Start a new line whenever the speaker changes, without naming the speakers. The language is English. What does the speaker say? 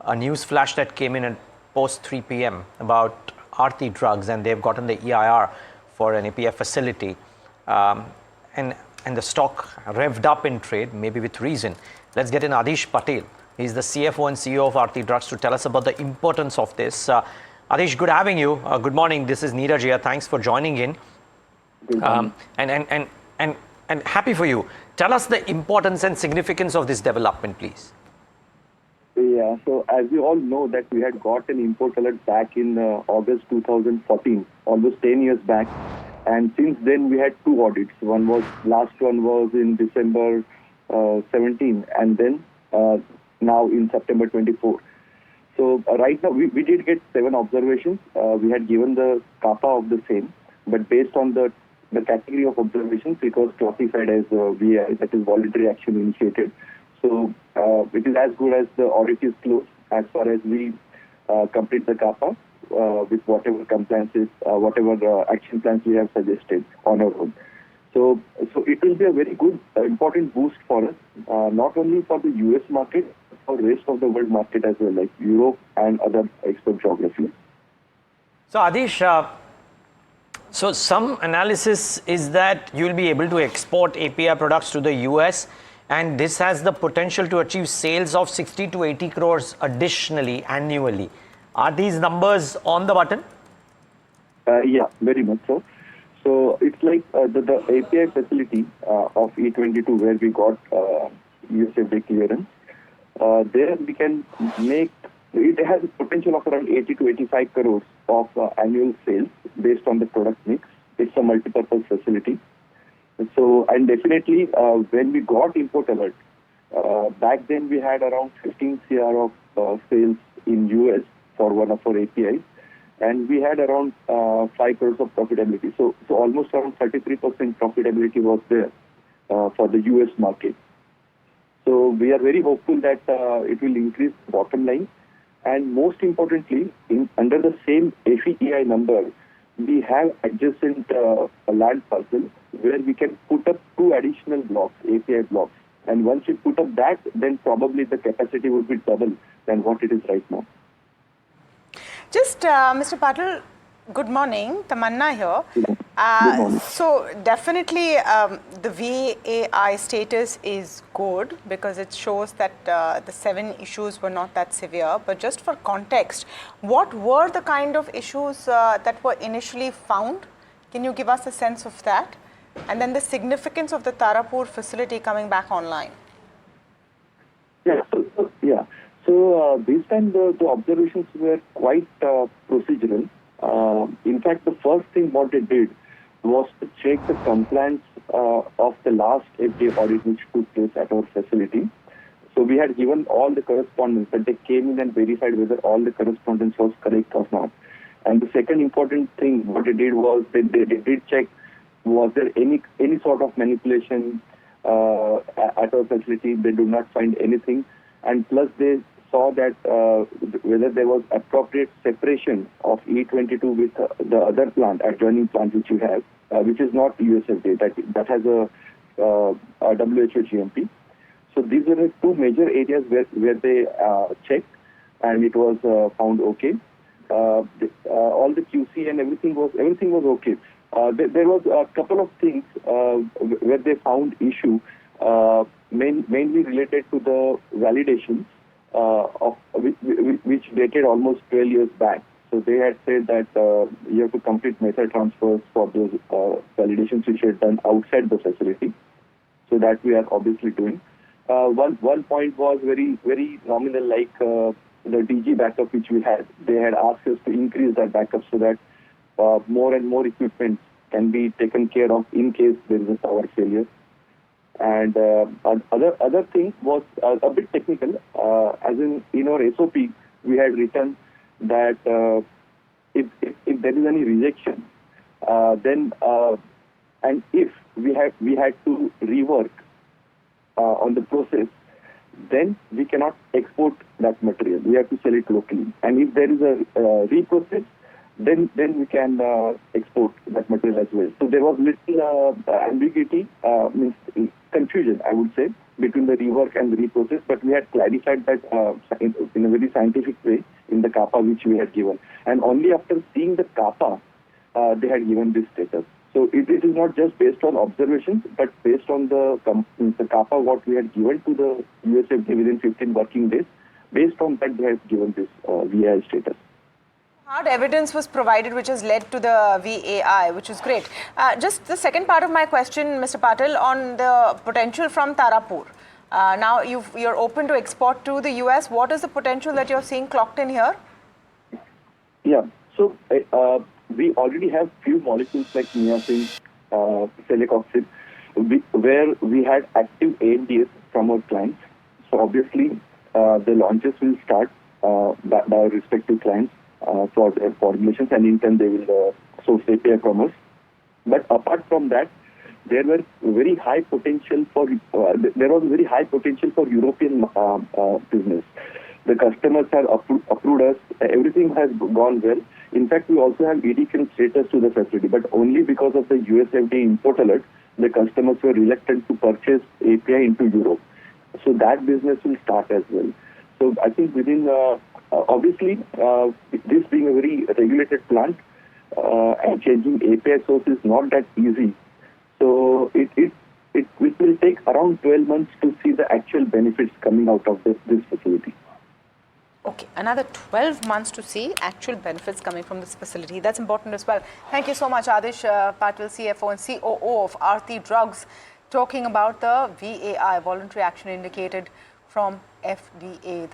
a news flash that came in at post 3 p.m. about Aarti Drugs, and they've gotten the EIR for an API facility. And the stock revved up in trade, maybe with reason. Let's get in Aish Patel. He's the CFO and CEO of Aarti Drugs to tell us about the importance of this. Aish, good having you. Good morning. This is Neeraj here. Thanks for joining in. And happy for you. Tell us the importance and significance of this development, please.
Yeah, so as you all know that we had got an import alert back in August 2014, almost 10 years back. And since then we had two audits. Last one was in December 17, and then now in September 24. So right now we did get 7 observations. We had given the CAPA of the same, but based on the category of observations, it was classified as VI, that is Voluntary Action Indicated. So it is as good as the audit is closed as far as we complete the CAPA with whatever compliances, whatever action plans we have suggested on our own. So it will be a very good, important boost for us, not only for the US market, but for the rest of the world market as well, like Europe and other export geographies.
So Aish, so some analysis is that you will be able to export API products to the US, and this has the potential to achieve sales of 60 to 80 crores additionally annually. Are these numbers on the button?
Yeah, very much so. So it's like the API facility of E22 where we got USFDA clearance. There we can make, it has a potential of around 80 to 85 crores of annual sales based on the product mix. It's a multi-purpose facility. So, and definitely when we got import alert, back then we had around 15 CR of sales in US for one of our APIs, and we had around 5 crores of profitability. So almost around 33% profitability was there for the US market. So we are very hopeful that it will increase the bottom line, and most importantly, under the same FEI number, we have adjacent land parcel where we can put up 2 additional blocks, API blocks. And once we put up that, then probably the capacity would be double than what it is right now.
Just, Mr. Patel, good morning. Tamanna here.
Good morning.
So definitely the VAI status is good because it shows that the 7 issues were not that severe. But just for context, what were the kind of issues that were initially found? Can you give us a sense of that? And then the significance of the Tarapur facility coming back online.
Yeah. So this time the observations were quite procedural. In fact, the first thing what they did was to check the compliance of the last FDA audit which took place at our facility. So we had given all the correspondence, but they came in and verified whether all the correspondence was correct or not. And the second important thing what they did was they did check was there any sort of manipulation at our facility. They did not find anything, and plus they saw that whether there was appropriate separation of E22 with the other plant, adjoining plant which you have, which is not USFDA, that has a WHO GMP. So these were the 2 major areas where they checked, and it was found okay. All the QC and everything was okay. There was a couple of things where they found issue, mainly related to the validations of which dated almost 12 years back. So they had said that you have to complete method transfers for those validations which were done outside the facility. So that we are obviously doing. One point was very, very nominal, like the DG backup which we had. They had asked us to increase that backup so that more and more equipment can be taken care of in case there is a power failure. And other thing was a bit technical, as in our SOP, we had written that if there is any rejection, then and if we had to rework on the process, then we cannot export that material. We have to sell it locally. And if there is a reprocess, then we can export that material as well. So there was little ambiguity, means confusion, I would say, between the rework and the reprocess, but we had clarified that in a very scientific way in the CAPA which we had given. And only after seeing the CAPA, they had given this status. So it is not just based on observations, but based on the CAPA what we had given to the USFDA within 15 working days. Based on that, they have given this VAI status.
Hard evidence was provided which has led to the VAI, which is great. Just the second part of my question, Mr. Patel, on the potential from Tarapur. Now you're open to export to the US. What is the potential that you're seeing clocked in here?
Yeah, so we already have few molecules like niacin, celecoxib, where we had active ANDAs from our clients. So obviously, the launches will start by our respective clients for their formulations, and in turn they will source API from us. But apart from that, there was very high potential for European business. The customers have approved us. Everything has gone well. In fact, we also have EDQM status to the facility, but only because of the USFDA import alert, the customers were reluctant to purchase API into Europe. So that business will start as well. So I think within, obviously, this being a very regulated plant and changing API source is not that easy. So it will take around 12 months to see the actual benefits coming out of this facility.
Okay, another 12 months to see actual benefits coming from this facility. That's important as well. Thank you so much, Aish Patel, CFO and COO of Aarti Drugs, talking about the VAI, Voluntary Action Indicated from FDA.